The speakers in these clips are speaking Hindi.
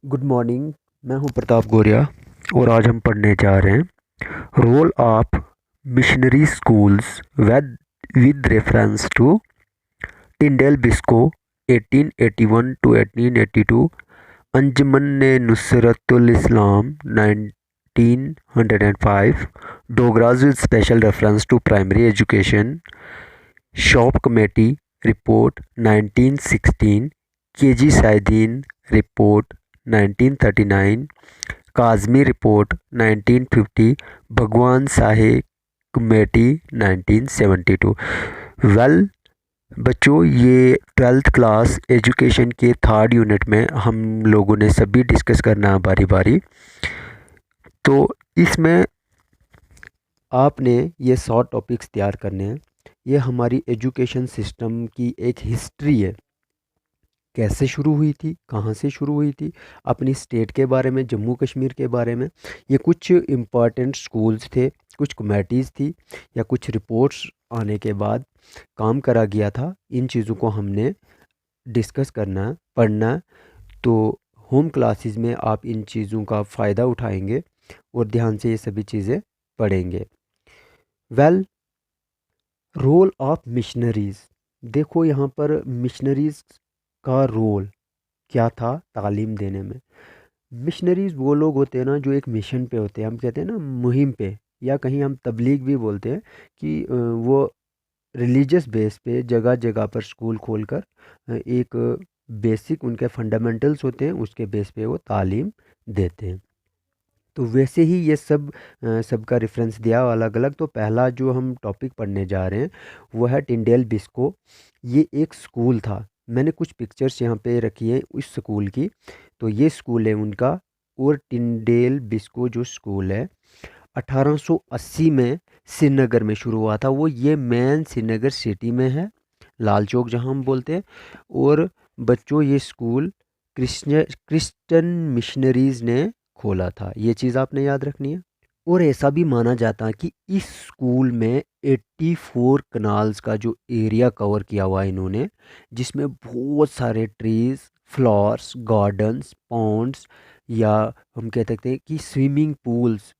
Good morning. मैं हूं प्रताप गोरिया और आज हम पढ़ने जा रहे हैं role of missionary schools with reference to Tyndale Biscoe 1881 to 1882, Anjuman Nusratul Islam 1905, Dogras with special reference to primary education, Sharp committee report 1916, KG Saiyidain report 1939, Kazmi report 1950, Bhagwan Saheb committee 1972। Well बच्चों, ये ट्वेल्थ क्लास एजुकेशन के थर्ड यूनिट में हम लोगों ने सभी डिस्कस करना है बारी बारी। तो इसमें आपने ये शॉर्ट टॉपिक्स तैयार करने हैं। ये हमारी एजुकेशन सिस्टम की एक हिस्ट्री है, कैसे शुरू हुई थी, कहाँ से शुरू हुई थी, अपनी स्टेट के बारे में, जम्मू कश्मीर के बारे में। ये कुछ इम्पॉर्टेंट स्कूल्स थे, कुछ कमेटीज़ थी, या कुछ रिपोर्ट्स आने के बाद काम करा गया था। इन चीज़ों को हमने डिस्कस करना है, पढ़ना है। तो होम क्लासेस में आप इन चीज़ों का फ़ायदा उठाएंगे और ध्यान से ये सभी चीज़ें पढ़ेंगे। Well, role of missionaries. देखो यहाँ पर मिशनरीज़ का रोल क्या था तालीम देने में। मिशनरीज़ वो लोग होते हैं ना जो एक मिशन पे होते हैं, हम कहते हैं ना मुहिम पे, या कहीं हम तबलीग भी बोलते हैं कि वो रिलीजियस बेस पे जगह जगह पर स्कूल खोलकर एक बेसिक उनके फंडामेंटल्स होते हैं, उसके बेस पे वो तालीम देते हैं। तो वैसे ही ये सबका रेफरेंस दिया अलग अलग। तो पहला जो हम टॉपिक पढ़ने जा रहे हैं वो है टिंडेल बिस्को। ये एक स्कूल था। मैंने कुछ पिक्चर्स यहाँ पे रखी है उस स्कूल की। तो ये स्कूल है उनका। और टिंडेल बिस्को जो स्कूल है 1880 में श्रीनगर में शुरू हुआ था। वो ये मेन श्रीनगर सिटी में है, लाल चौक जहाँ हम बोलते हैं। और बच्चों, ये स्कूल क्रिश्चियन मिशनरीज़ ने खोला था। ये चीज़ आपने याद रखनी है। और ऐसा भी माना जाता है कि इस स्कूल में 84 कनाल्स का जो एरिया कवर किया हुआ है इन्होंने, जिसमें बहुत सारे ट्रीज, फ्लावर्स, गार्डन्स, पॉन्ड्स, या हम कह सकते हैं कि स्विमिंग पूल्स,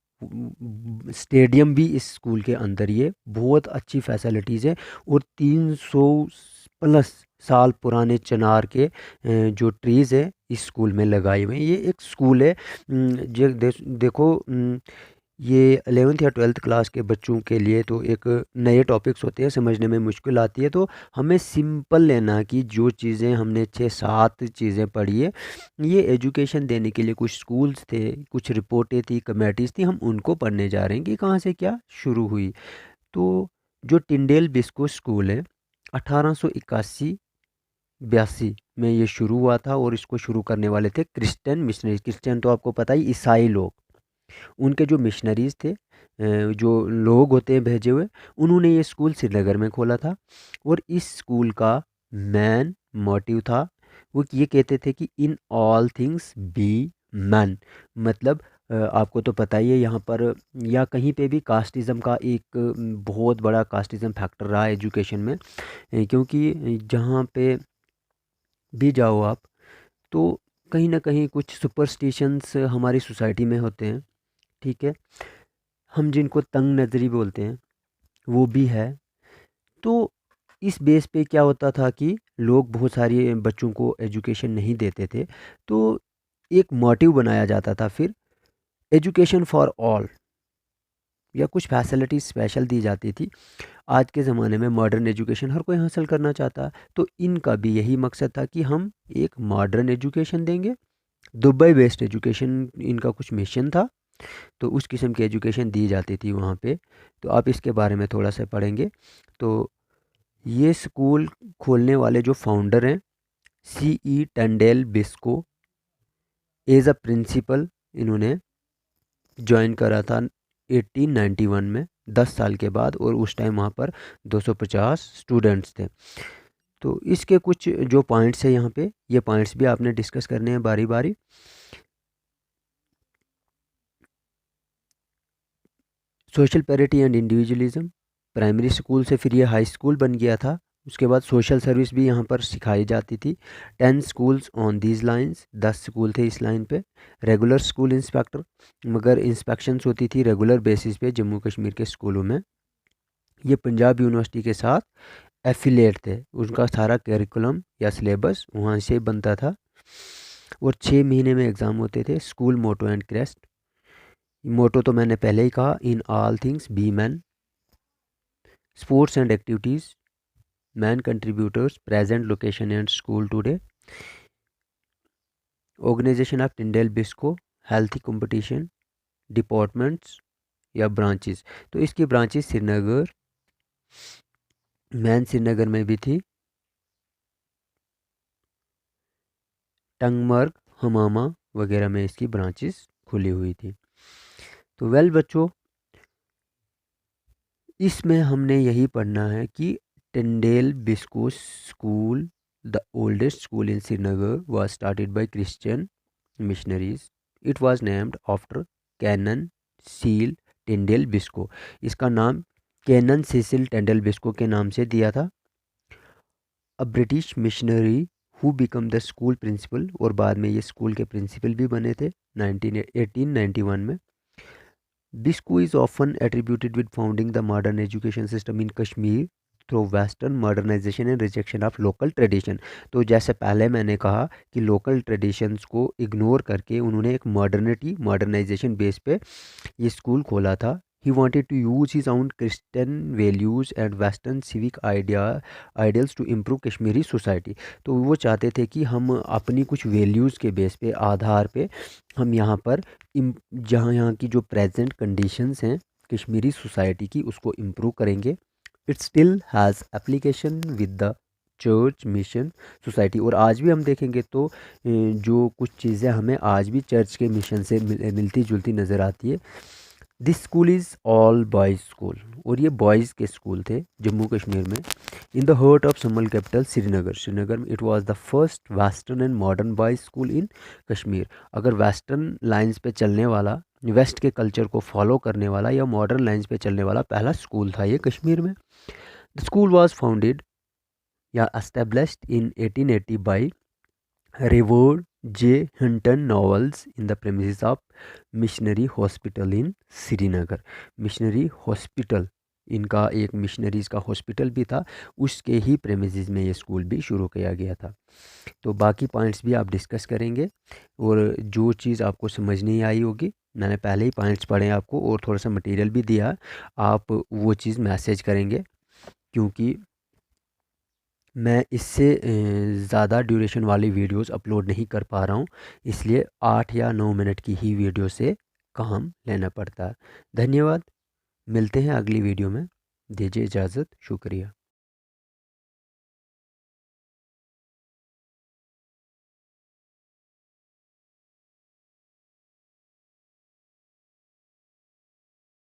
स्टेडियम भी इस स्कूल के अंदर। ये बहुत अच्छी फैसिलिटीज़ है। और 300 प्लस साल पुराने चिनार के जो ट्रीज़ है इस स्कूल में लगाए हुए हैं। ये एक स्कूल है। देखो, ये 11th या 12th क्लास के बच्चों के लिए तो एक नए टॉपिक्स होते हैं, समझने में मुश्किल आती है। तो हमें सिंपल लेना कि जो चीज़ें हमने 6-7 चीज़ें पढ़ी है, ये एजुकेशन देने के लिए कुछ स्कूल्स थे, कुछ रिपोर्टें थी, कमेटीज़ थी, हम उनको पढ़ने जा रहे हैं कि कहाँ से क्या शुरू हुई। तो जो टिंडेल बिस्को स्कूल है 1881-82 में ये शुरू हुआ था। और इसको शुरू करने वाले थे क्रिश्चियन मिशनरी। क्रिश्चियन तो आपको पता ही, ईसाई लोग। उनके जो मिशनरीज़ थे, जो लोग होते हैं भेजे हुए, उन्होंने ये स्कूल श्रीनगर में खोला था। और इस स्कूल का मेन मोटिव था, वो ये कहते थे कि in all things be man. मतलब आपको तो पता ही है यहाँ पर या कहीं पे भी कास्टिज़म का एक बहुत बड़ा कास्टिज़म फैक्टर रहा है एजुकेशन में। क्योंकि जहाँ पे भी जाओ आप, तो कहीं ना कहीं कुछ सुपरस्टिशंस हमारी सोसाइटी में होते हैं। ठीक है, हम जिनको तंग नज़री बोलते हैं वो भी है। तो इस बेस पे क्या होता था कि लोग बहुत सारे बच्चों को एजुकेशन नहीं देते थे। तो एक मोटिव बनाया जाता था फिर, एजुकेशन फॉर ऑल, या कुछ फैसिलिटी स्पेशल दी जाती थी। आज के ज़माने में मॉडर्न एजुकेशन हर कोई हासिल करना चाहता है। तो इनका भी यही मकसद था कि हम एक मॉडर्न एजुकेशन देंगे। दुबई बेस्ड एजुकेशन इनका कुछ मिशन था। तो उस किस्म की एजुकेशन दी जाती थी वहाँ पे। तो आप इसके बारे में थोड़ा सा पढ़ेंगे। तो ये स्कूल खोलने वाले जो फाउंडर हैं, C.E. Tyndale Biscoe, as a principal इन्होंने ज्वाइन करा था 1891 में, 10 साल के बाद। और उस टाइम वहाँ पर 250 स्टूडेंट्स थे। तो इसके कुछ जो पॉइंट्स हैं यहाँ पे, ये पॉइंट्स भी आपने डिस्कस करने हैं बारी बारी। Social parity and individualism, primary school से फिर ये हाई स्कूल बन गया था उसके बाद सोशल सर्विस भी यहाँ पर सिखाई जाती थी। 10 schools on these lines, 10 school थे इस लाइन पे। रेगुलर स्कूल इंस्पेक्टर, मगर इंस्पेक्शंस होती थी रेगुलर बेसिस पे जम्मू कश्मीर के स्कूलों में। ये पंजाब यूनिवर्सिटी के साथ एफिलेट थे, उनका सारा करिकुलम या सिलेबस वहाँ से बनता था। और 6 महीने में एग्ज़ाम होते थे। School motto and crest, motto तो मैंने पहले ही कहा, in all things be men. Sports and activities, main contributors, present location and school today. Organisation of Tyndale Biscoe, healthy competition, departments या ब्रांचेस। तो इसकी ब्रांचेस श्रीनगर, मैन श्रीनगर में भी थी, टंगमर्ग, हमामा वगैरह में इसकी ब्रांचेस खुली हुई थी। तो वेल बच्चों, इसमें हमने यही पढ़ना है कि Tyndale Biscoe school, the oldest school in Srinagar, was started by Christian missionaries. It was named after Canon Cecil Tyndale Biscoe. इसका नाम कैनन सिसिल टिंडेल बिस्को के नाम से दिया था। A British missionary who become the school principal, और बाद में ये स्कूल के प्रिंसिपल भी बने थे 1891 में। Biscu is often attributed with founding the modern education system in Kashmir through western modernization and rejection of local tradition। तो जैसे पहले मैंने कहा कि लोकल ट्रेडिशंस को इग्नोर करके उन्होंने एक मॉडर्नाइजेशन बेस पे ये स्कूल खोला था। He wanted to use his own Christian values and Western civic ideals to improve Kashmiri society। तो वो चाहते थे कि हम अपनी कुछ वैल्यूज़ के बेस पे, आधार पे, हम यहाँ पर जहाँ यहाँ की जो प्रेजेंट कंडीशंस हैं कश्मीरी सोसाइटी की, उसको इम्प्रूव करेंगे। It still has application with the church mission society. और आज भी हम देखेंगे तो जो कुछ चीज़ें हमें आज भी चर्च के मिशन से मिलती जुलती नज़र आती है। This school is all boys school, और ये बॉयज़ के स्कूल थे जम्मू कश्मीर में। In the heart of summer capital Srinagar में it was the first western and modern boys school in Kashmir. अगर वेस्टर्न लाइंस पे चलने वाला, वेस्ट के कल्चर को फॉलो करने वाला या मॉडर्न लाइंस पे चलने वाला पहला स्कूल था ये कश्मीर में। द स्कूल वाज फाउंडेड या established in 1880 by Reward J. Hinton Novels in the premises of missionary hospital in Srinagar. Missionary hospital, इनका एक मिशनरीज़ का हॉस्पिटल भी था, उसके ही प्रेमिसेस में ये स्कूल भी शुरू किया गया था। तो बाकी पॉइंट्स भी आप डिस्कस करेंगे, और जो चीज़ आपको समझ नहीं आई होगी, मैंने पहले ही पॉइंट्स पढ़े आपको और थोड़ा सा मटेरियल भी दिया, आप वो चीज़ मैसेज करेंगे, क्योंकि मैं इससे ज़्यादा ड्यूरेशन वाली वीडियोस अपलोड नहीं कर पा रहा हूँ, इसलिए 8 या 9 मिनट की ही वीडियो से काम लेना पड़ता है। धन्यवाद, मिलते हैं अगली वीडियो में, दीजिए इजाज़त, शुक्रिया।